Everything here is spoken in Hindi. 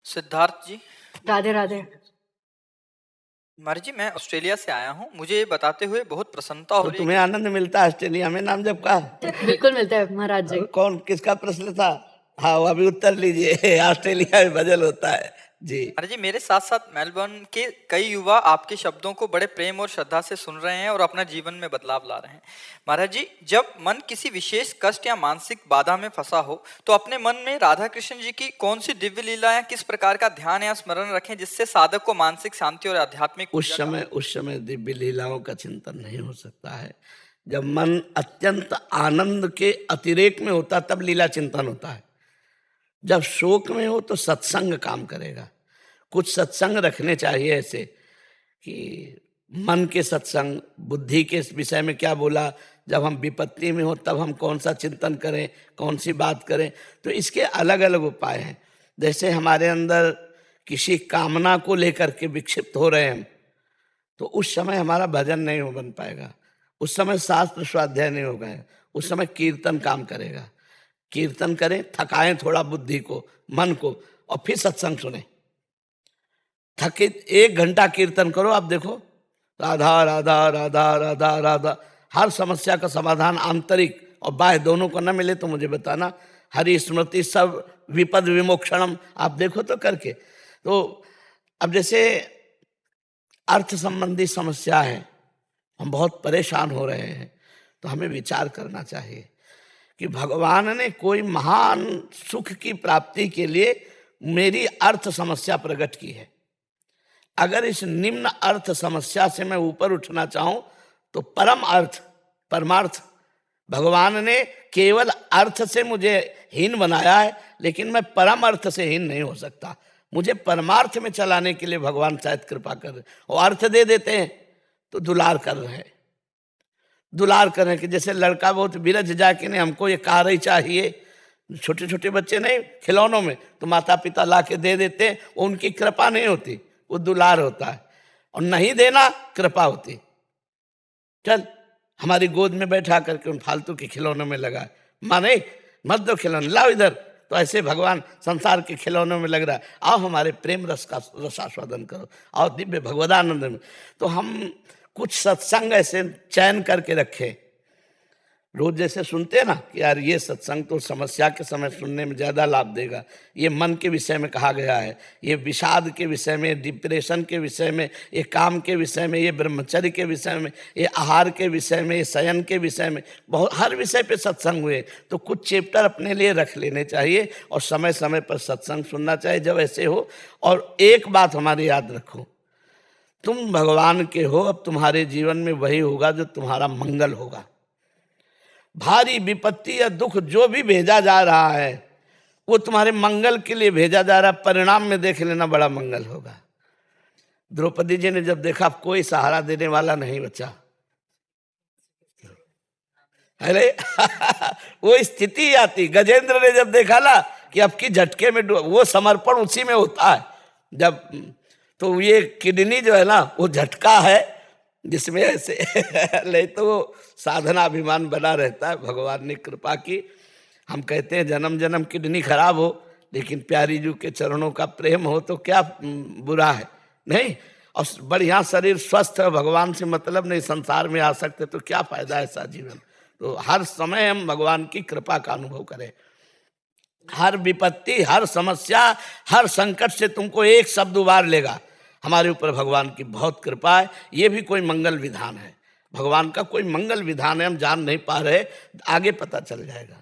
सिद्धार्थ जी। राधे राधे। महाराज जी, मैं ऑस्ट्रेलिया से आया हूँ। मुझे ये बताते हुए बहुत प्रसन्नता हो तो रही है तुम्हें आनंद मिलता है ऑस्ट्रेलिया में नाम जब का? बिल्कुल मिलता है महाराज जी। कौन किसका प्रश्न था? हाँ, वो अभी उत्तर लीजिए। ऑस्ट्रेलिया में बदल होता है जी। महाराज जी, मेरे साथ साथ मेलबर्न के कई युवा आपके शब्दों को बड़े प्रेम और श्रद्धा से सुन रहे हैं और अपना जीवन में बदलाव ला रहे हैं। महाराज जी, जब मन किसी विशेष कष्ट या मानसिक बाधा में फंसा हो तो अपने मन में राधा कृष्ण जी की कौन सी दिव्य लीला या किस प्रकार का ध्यान या स्मरण रखें जिससे साधक को मानसिक शांति और आध्यात्मिक उस समय दिव्य लीलाओं का चिंतन नहीं हो सकता है। जब मन अत्यंत आनंद के अतिरेक में होता तब लीला चिंतन होता है। जब शोक में हो तो सत्संग काम करेगा। कुछ सत्संग रखने चाहिए ऐसे कि मन के सत्संग, बुद्धि के विषय में क्या बोला, जब हम विपत्ति में हो तब हम कौन सा चिंतन करें, कौन सी बात करें। तो इसके अलग अलग उपाय हैं। जैसे हमारे अंदर किसी कामना को लेकर के विक्षिप्त हो रहे हैं तो उस समय हमारा भजन नहीं हो बन पाएगा, उस समय शास्त्र स्वाध्याय नहीं होगा, उस समय कीर्तन काम करेगा। कीर्तन करें, थकाएं थोड़ा बुद्धि को, मन को, और फिर सत्संग सुने। थके 1 घंटा कीर्तन करो, आप देखो राधा राधा राधा राधा राधा। हर समस्या का समाधान आंतरिक और बाह्य दोनों को न मिले तो मुझे बताना। हरि स्मृति सब विपद विमोक्षणम, आप देखो तो करके। तो अब जैसे अर्थ संबंधी समस्या है, हम बहुत परेशान हो रहे हैं, तो हमें विचार करना चाहिए कि भगवान ने कोई महान सुख की प्राप्ति के लिए मेरी अर्थ समस्या प्रकट की है। अगर इस निम्न अर्थ समस्या से मैं ऊपर उठना चाहूं तो परम अर्थ, परमार्थ, भगवान ने केवल अर्थ से मुझे हीन बनाया है, लेकिन मैं परम अर्थ से हीन नहीं हो सकता। मुझे परमार्थ में चलाने के लिए भगवान शायद कृपा कर रहे, और अर्थ दे देते हैं तो दुलार कर रहे हैं। दुलार कर रहे हैं कि जैसे लड़का बहुत विरज जाके नहीं, हमको ये कार ही चाहिए, छोटे छोटे बच्चे नहीं खिलौनों में तो माता पिता ला के दे देते हैं, उनकी कृपा नहीं होती, वो दुलार होता है। और नहीं देना कृपा होती। चल हमारी गोद में बैठा करके उन फालतू के खिलौनों में लगा, माने मत दो खिलौने, लाओ इधर। तो ऐसे भगवान संसार के खिलौनों में लग रहा है, आओ हमारे प्रेम रस का रसास्वादन करो, आओ दिव्य भगवदानंद में। तो हम कुछ सत्संग ऐसे चयन करके रखें। रोज जैसे सुनते हैं ना कि यार ये सत्संग तो समस्या के समय सुनने में ज़्यादा लाभ देगा, ये मन के विषय में कहा गया है, ये विषाद के विषय में, डिप्रेशन के विषय में, ये काम के विषय में, ये ब्रह्मचर्य के विषय में, ये आहार के विषय में, ये शयन के विषय में, बहुत हर विषय पे सत्संग हुए। तो कुछ चैप्टर अपने लिए रख लेने चाहिए और समय समय पर सत्संग सुनना चाहिए जब ऐसे हो। और एक बात हमारी याद रखो, तुम भगवान के हो, अब तुम्हारे जीवन में वही होगा जो तुम्हारा मंगल होगा। भारी विपत्ति या दुख जो भी भेजा जा रहा है वो तुम्हारे मंगल के लिए भेजा जा रहा है, परिणाम में देख लेना बड़ा मंगल होगा। द्रौपदी जी ने जब देखा कोई सहारा देने वाला नहीं बचा, अरे वो स्थिति आती। गजेंद्र ने जब देखा ना कि अब की झटके में वो समर्पण उसी में होता है जब, तो ये किडनी जो है ना वो झटका है जिसमें ऐसे ले तो साधना अभिमान बना रहता है। भगवान ने कृपा की। हम कहते हैं जन्म जन्म किडनी खराब हो लेकिन प्यारी जू के चरणों का प्रेम हो तो क्या बुरा है, नहीं। और बढ़िया शरीर स्वस्थ है, भगवान से मतलब नहीं, संसार में आ सकते तो क्या फायदा ऐसा जीवन। तो हर समय हम भगवान की कृपा का अनुभव करें। हर विपत्ति, हर समस्या, हर संकट से तुमको एक शब्द उबार लेगा। हमारे ऊपर भगवान की बहुत कृपा है। ये भी कोई मंगल विधान है, भगवान का कोई मंगल विधान है, हम जान नहीं पा रहे, आगे पता चल जाएगा।